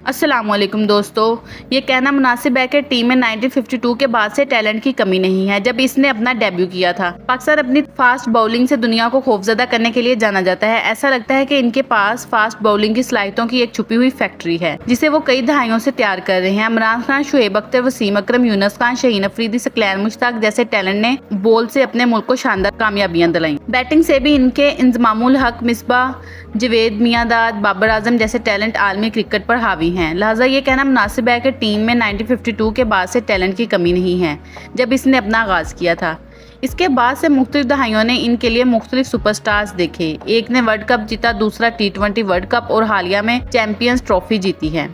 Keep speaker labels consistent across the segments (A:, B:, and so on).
A: अस्सलामुअलैकुम दोस्तों, ये कहना मुनासिब है कि टीम में 1952 के बाद से टैलेंट की कमी नहीं है। जब इसने अपना डेब्यू किया था, पाकिस्तान अपनी फास्ट बॉलिंग से दुनिया को खौफजदा करने के लिए जाना जाता है। ऐसा लगता है कि इनके पास फास्ट बॉलिंग की सलाहियतों की एक छुपी हुई फैक्ट्री है, जिसे वो कई दहाइयों से तैयार कर रहे हैं। इमरान खान, शुएब अख्तर, वसीम अकरम, यूनुस खान, शाहीन अफरीदी, सकलैन मुश्ताक जैसे टैलेंट ने बॉल से अपने मुल्क को शानदार कामयाबियां दिलाई। बैटिंग से भी इनके इंजमामुल हक, मिसबाह, जवेद मियांदाद, बाबर आजम जैसे टैलेंट आलमी क्रिकेट पर हावी हैं। लिहाजा ये कहना मुनासिब है कि टीम में 1952 के बाद से टैलेंट की कमी नहीं है, जब इसने अपना आगाज़ किया था। इसके बाद से मुख्तलिफ दहाइयों ने इनके लिए मुख्तलिफ सुपरस्टार्स देखे। एक ने वर्ल्ड कप जीता, दूसरा T20 वर्ल्ड कप और हालिया में चैंपियंस ट्रॉफी जीती है।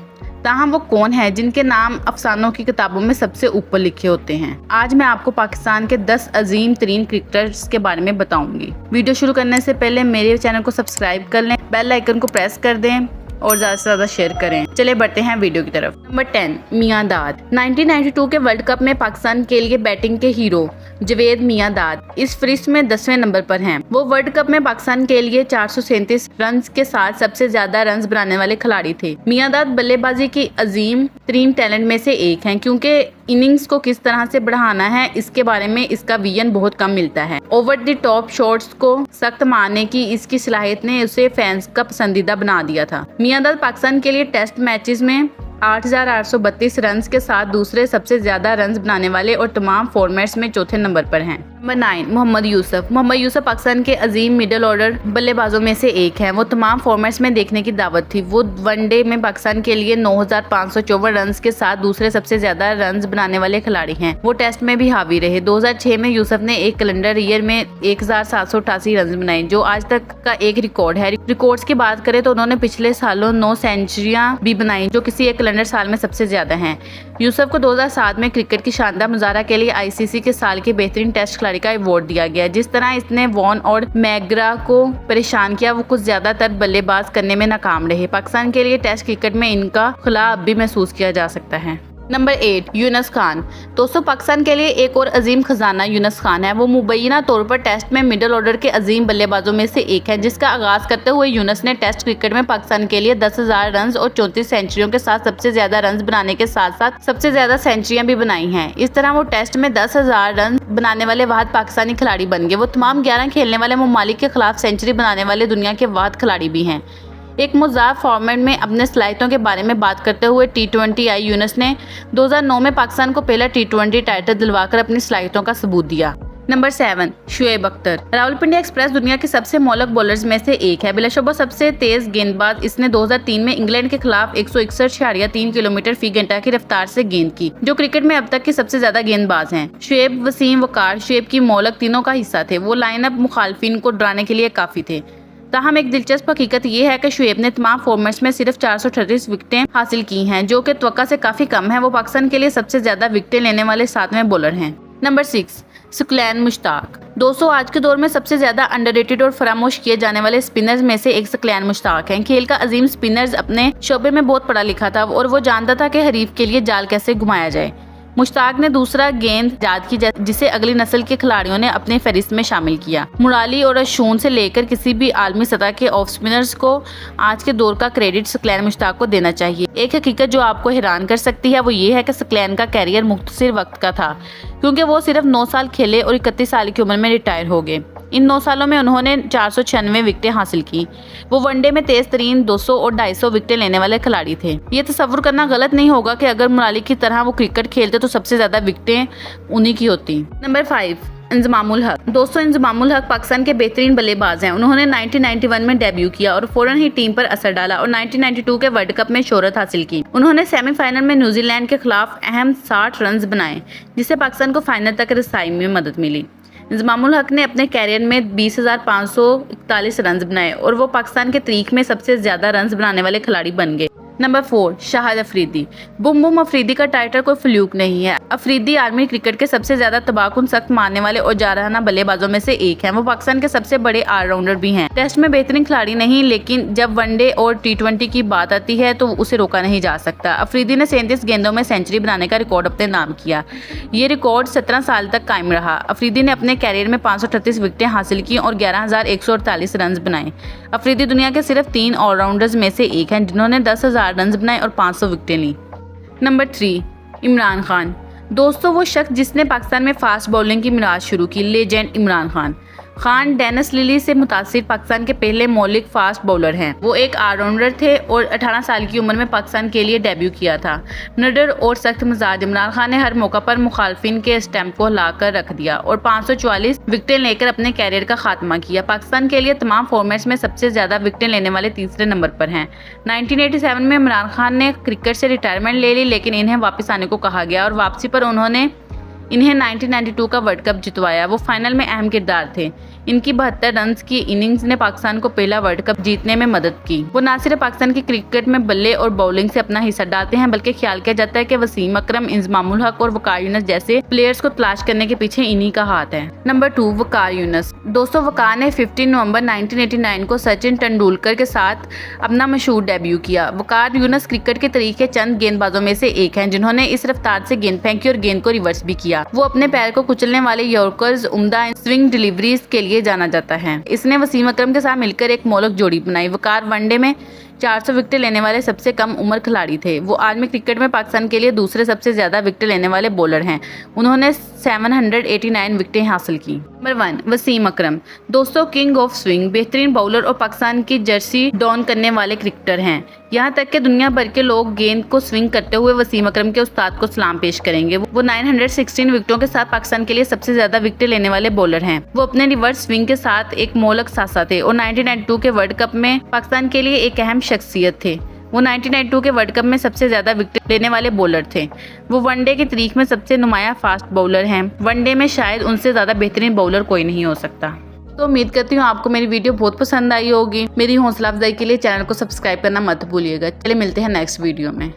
A: ताहम वो कौन है जिनके नाम अफसानों की किताबों में सबसे ऊपर लिखे होते हैं? आज मैं आपको पाकिस्तान के 10 अजीम तरीन क्रिकेटर्स के बारे में बताऊंगी। वीडियो शुरू करने से पहले मेरे चैनल को सब्सक्राइब कर लें, बेल आइकन को प्रेस कर दें और ज़्यादा से ज़्यादा शेयर करें। चले बढ़ते हैं वीडियो की तरफ। नंबर 10, मियांदाद। 1992 के वर्ल्ड कप में पाकिस्तान के लिए बैटिंग के हीरो जवेद मियांदाद इस फहरिस्त में 10वें नंबर पर हैं। वो वर्ल्ड कप में पाकिस्तान के लिए 437 रन के साथ सबसे ज्यादा रन बनाने वाले खिलाड़ी थे। मियांदाद बल्लेबाजी की अजीम तरीन टैलेंट में से एक हैं, क्योंकि इनिंग्स को किस तरह से बढ़ाना है इसके बारे में इसका विजन बहुत कम मिलता है। ओवर द टॉप शॉट्स को सख्त मारने की इसकी सलाहियत ने उसे फैंस का पसंदीदा बना दिया था। मियांदाद पाकिस्तान के लिए टेस्ट मैचेस में 8,832 रन के साथ दूसरे सबसे ज्यादा रन बनाने वाले और तमाम फॉर्मेट्स में चौथे नंबर पर हैं। नंबर 9, मोहम्मद यूसुफ। मोहम्मद यूसुफ पाकिस्तान के अजीम मिडल ऑर्डर बल्लेबाजों में से एक हैं। वो तमाम फॉर्मेट्स में देखने की दावत थी। वो वनडे में पाकिस्तान के लिए 9,554 रन के साथ दूसरे सबसे ज्यादा रन बनाने वाले खिलाड़ी हैं। वो टेस्ट में भी हावी रहे। 2006 में यूसुफ ने एक कैलेंडर ईयर में 1,788 रन बनाए, जो आज तक का एक रिकॉर्ड है। रिकॉर्ड्स की बात करें तो उन्होंने पिछले सालों 9 सेंचुरियां भी बनाई, जो किसी एक कैलेंडर साल में सबसे ज्यादा हैं। यूसुफ को 2007 में क्रिकेट की शानदार मुजाहरा के लिए ICC के साल के बेहतरीन टेस्ट खिलाड़ी का अवार्ड दिया गया। जिस तरह इसने वॉन और मैग्रा को परेशान किया, वो कुछ ज्यादातर बल्लेबाज करने में नाकाम रहे। पाकिस्तान के लिए टेस्ट क्रिकेट में इनका खिला अब भी महसूस किया जा सकता है। नंबर 8, यूनुस खान। दोस्तों, पाकिस्तान के लिए एक और अजीम खजाना यूनुस खान है। वो मुबैना तौर पर टेस्ट में मिडल ऑर्डर के अजीम बल्लेबाजों में से एक है, जिसका आगाज करते हुए यूनुस ने टेस्ट क्रिकेट में पाकिस्तान के लिए 10,000 रन और 34 सेंचुरियों के साथ सबसे ज्यादा रन बनाने के साथ साथ सबसे ज्यादा सेंचुरियां भी बनाई हैं। इस तरह वो टेस्ट में 10,000 रन बनाने वाले वाहिद पाकिस्तानी खिलाड़ी बन गए। वो तमाम 11 खेलने वाले ममालिक के खिलाफ सेंचुरी बनाने वाले दुनिया के वाहिद खिलाड़ी भी हैं। एक मुज़ाफ फॉर्मेट में अपने सलाहियतों के बारे में बात करते हुए T20 आई यूनुस ने 2009 में पाकिस्तान को पहला T20 टाइटल दिलवाकर अपनी सलाहियतों का सबूत दिया। नंबर 7, शुएब अख्तर। रावलपिंडी एक्सप्रेस दुनिया के सबसे मोहलक बॉलर्स में से एक है। बिलाशुबा सबसे तेज गेंदबाज। इसने 2003 में इंग्लैंड के खिलाफ 161.3 किलोमीटर फी घंटा की रफ्तार से गेंद की, जो क्रिकेट में अब तक की सबसे ज्यादा गेंदबाज हैं। शुएब, वसीम, वकार शुएब की मोहलक तीनों का हिस्सा थे। वो लाइनअप मुखालफिन को डराने के लिए काफी थे। ताहम एक दिलचस्प हकीकत यह है कि शुएब ने तमाम फॉर्मेट्स में सिर्फ 438 विकेटें हासिल की हैं, जो कि तवक्का से काफी कम है। वो पाकिस्तान के लिए सबसे ज्यादा विकेटें लेने वाले 7वें बॉलर हैं। नंबर 6, सकलैन मुश्ताक। दोस्तों, आज के दौर में सबसे ज्यादा अंडररेटेड और फरामोश किए जाने वाले स्पिनर्स में से एक सकलैन मुश्ताक हैं। खेल का अजीम स्पिनर्स अपने शोबे में बहुत पढ़ा लिखा था और वो जानता था कि हरीफ के लिए जाल कैसे घुमाया जाए। मुश्ताक ने दूसरा गेंद ईजाद की, जिसे अगली नस्ल के खिलाड़ियों ने अपने फहरिस्त में शामिल किया। मुराली और अशून से लेकर किसी भी आलमी सतह के ऑफ स्पिनर्स को आज के दौर का क्रेडिट सकलैन मुश्ताक को देना चाहिए। एक हकीकत जो आपको हैरान कर सकती है वो ये है कि सकलैन का कैरियर मुख्तसर वक्त का था, क्योंकि वो सिर्फ 9 साल खेले और 31 साल की उम्र में रिटायर हो गए। इन 9 सालों में उन्होंने 496 विकेटें हासिल की। वो वनडे में तेज तरीन 200 और 250 विकेटें लेने वाले खिलाड़ी थे। ये तस्वुर करना गलत नहीं होगा कि अगर मुराली की तरह वो क्रिकेट खेलते तो सबसे ज्यादा विकेटें उन्हीं की होती। नंबर 5, इंजमामुल हक। दोस्तों, इंजमामुल हक पाकिस्तान के बेहतरीन बल्लेबाज हैं। उन्होंने 1991 में डेब्यू किया और फौरन ही टीम पर असर डाला और 1992 के वर्ल्ड कप में शोहरत हासिल की। उन्होंने सेमीफाइनल में न्यूजीलैंड के खिलाफ अहम 60 रन बनाए, जिससे पाकिस्तान को फाइनल तक रसाई में मदद मिली। इंजमामुल हक ने अपने कैरियर में 20,541 रन बनाए और वो पाकिस्तान के तारीख में सबसे ज्यादा रन बनाने वाले खिलाड़ी बन गए। नंबर 4, शाहिद अफरीदी। बुम बुम अफरीदी का टाइटल कोई फ्लूक नहीं है। अफरीदी आर्मी क्रिकेट के सबसे ज्यादा तबाहकुन सख्त मारने वाले और जारहाना बल्लेबाजों में से एक हैं। वो पाकिस्तान के सबसे बड़े ऑलराउंडर भी हैं। टेस्ट में बेहतरीन खिलाड़ी नहीं, लेकिन जब वनडे और T20 की बात आती है तो उसे रोका नहीं जा सकता। अफरीदी ने 37 गेंदों में सेंचुरी बनाने का रिकॉर्ड अपने नाम किया। ये रिकॉर्ड 17 साल तक कायम रहा। अफरीदी ने अपने कैरियर में 538 विकेटें हासिल की और 11,148 रन बनाए। अफरीदी दुनिया के सिर्फ 3 ऑलराउंडर्स में से एक हैं जिन्होंने 10,000 304 रन बनाए और 500 विकेटें ली। नंबर 3, इमरान खान। दोस्तों, वो शख्स जिसने पाकिस्तान में फास्ट बॉलिंग की मिराज शुरू की, legend Imran Khan. Khan Dennis Lillee से मुतासिर पाकिस्तान के पहले मौलिक फास्ट बॉलर हैं। वो एक ऑलराउंडर थे और 18 साल की उम्र में पाकिस्तान के लिए डेब्यू किया था। निडर और सख्त मिजाज इमरान खान ने हर मौका पर मुखालफिन के स्टैम्प को हिलाकर रख दिया और 544 विकेटें लेकर अपने कैरियर का खात्मा किया। पाकिस्तान के लिए तमाम फॉर्मेट्स में सबसे ज्यादा विकेटें लेने वाले तीसरे नंबर पर हैं। 1987 में इमरान खान ने क्रिकेट से रिटायरमेंट ले ली, लेकिन इन्हें वापस आने को कहा गया और वापसी पर उन्होंने इन्हें 1992 का वर्ल्ड कप जितवाया। वो फाइनल में अहम किरदार थे। इनकी 72 रन की इनिंग्स ने पाकिस्तान को पहला वर्ल्ड कप जीतने में मदद की। वो न सिर्फ पाकिस्तान की क्रिकेट में बल्ले और बॉलिंग से अपना हिस्सा डालते हैं, बल्कि ख्याल किया जाता है कि वसीम अकरम, इंजमामुल हक और वकार यूनुस जैसे प्लेयर्स को तलाश करने के पीछे इन्हीं का हाथ है। नंबर 2, वकार यूनुस। दोस्तों, वकार ने 15 नवंबर 1989 को सचिन तेंदुलकर के साथ अपना मशहूर डेब्यू किया। वकार यूनुस क्रिकेट के तरीके चंद गेंदबाजों में से एक हैं जिन्होंने इस रफ्तार से गेंद फेंकी और गेंद को रिवर्स भी किया। वो अपने पैर को कुचलने वाले यॉर्कर्स, उम्दा स्विंग डिलीवरीज के लिए जाना जाता है। इसने वसीम अकरम के साथ मिलकर एक मोलक जोड़ी बनाई। वकार वनडे में 400 विकेटें लेने वाले सबसे कम उम्र खिलाड़ी थे। वो आदमी क्रिकेट में पाकिस्तान के लिए दूसरे सबसे ज्यादा विकेटें लेने वाले बॉलर हैं। उन्होंने 789 विकेटें हासिल की। नंबर 1, वसीम अकरम। दोस्तों, किंग ऑफ स्विंग, बेहतरीन बॉलर और पाकिस्तान की जर्सी डॉन करने वाले क्रिकेटर हैं। यहाँ तक कि दुनिया भर के लोग गेंद को स्विंग करते हुए वसीम अकरम के उस्ताद को सलाम पेश करेंगे। वो 916 विकेटों के साथ पाकिस्तान के लिए सबसे ज्यादा विकेटें लेने वाले बॉलर हैं। वो अपने रिवर्स स्विंग के साथ एक मोलक सासा थे और 1992 के वर्ल्ड कप में पाकिस्तान के लिए एक अहम शख्सियत थे। वो 1992 के वर्ल्ड कप में सबसे ज्यादा विकेट लेने वाले बॉलर थे। वो वनडे की तारीख में सबसे नुमाया फास्ट बॉलर हैं। वनडे में शायद उनसे ज्यादा बेहतरीन बॉलर कोई नहीं हो सकता। तो उम्मीद करती हूँ आपको मेरी वीडियो बहुत पसंद आई होगी। मेरी हौसला अफजाई के लिए चैनल को सब्सक्राइब करना मत भूलिएगा। चलिए मिलते हैं नेक्स्ट वीडियो में।